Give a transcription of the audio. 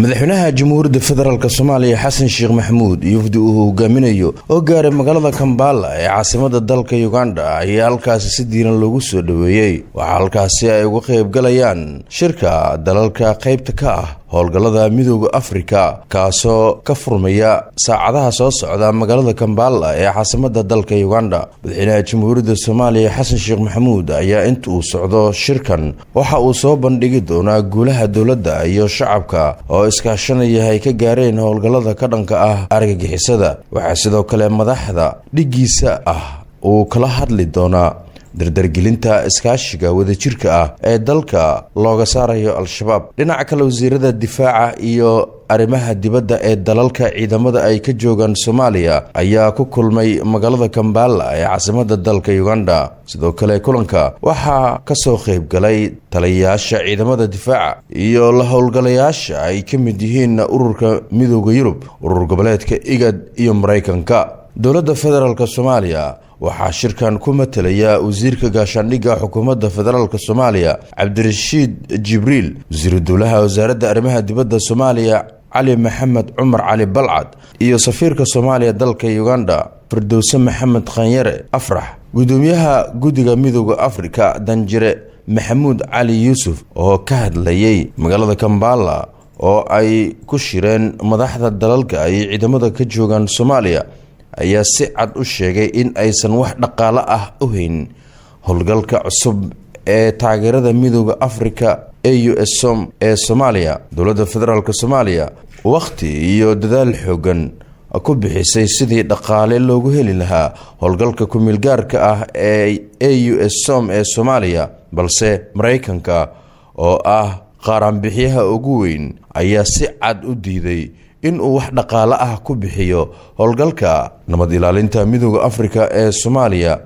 madaxweynaha jamhuuriyadda federaalk Soomaaliya Xasan Sheekh Maxamuud iyo wafdi uu hogaaminayo oo gaaray magaalada Kampala ee caasimada dalka Uganda ayaa halkaasi si diiran loogu soo dhaweeyay. Waxa halkaasi ay uga qayb galayaan shirka dalalka qaybta ka ah howlgallada midowga Afrika kaasoo ka furmaya saacadaha soo socda magaalada Kampala ee caasimada dalka Uganda. madaxweynaha jamhuuriyadda Soomaaliya Xasan Sheekh Maxamuud ayaa inta uu socdo shirkan waxa uu soo bandhigi doonaa guulaha dawladda iyo shacabka oo iskaashanaya ay ka gaareen howlgallada ka dhanka ah argagixisada. Waxa sidoo kale madaxda dhigiisa ah uu kala hadli doonaa dardargelinta iskaashiga wadajirka ah ee dalka looga saarayo al-shabaab. dhinaca kale wasiirada difaaca iyo arrimaha dibadda ee dalalka ciidamada ay ka joogaan Soomaaliya ayaa ku kulmay magaalada Kampala ee caasimada dalka Uganda. sidoo kale kulanka waxaa ka soo qayb galay taliyayaasha ciidamada difaaca iyo la howlgalayaasha ay ka mid yihiin ururka midowga Yurub, urur goboleedka IGAD iyo Mareykanka. dowladda federaalk Soomaaliya waxaa shirkan ku matalaya wasiirka gaashaandhigga xukuumadda federaalk Soomaaliya Cabdirashiid Jibriil, wasiiru dowlaha wasaaradda arrimaha dibadda Soomaaliya Cali Maxamed Cumar Cali Balcad iyo safiirka Soomaaliya dalka Uganda Firdowse Maxamed Khanyare Afrax, gudoomiyaha guddiga midowga Afrika Danjire Maxamuud Cali Yuusuf oo ka hadlayay magaalada Kampala oo ay ku shireen madaxda dalalka ay ciidamada ka joogaan Soomaaliya ayaa si cad u sheegay in aysan wax dhaqaale ah u hayn howlgalka cusub ee taageerada midowga Afrika AUSOM ee Soomaaliya. dowladda federaalk Soomaaliya waqti iyo dadaal xoogan ku bixisay sidii dhaqaale loogu heli lahaa howlgalka ku-meelgaarka ah ee AUSOM ee Soomaaliya, balse Mareykanka oo ah qaranbixiyaha ugu weyn ayaa si cad u diiday in uu wax dhaqaale ah ku bixiyo howlgalka nabad ilaalinta midowga Afrika ee Soomaaliya.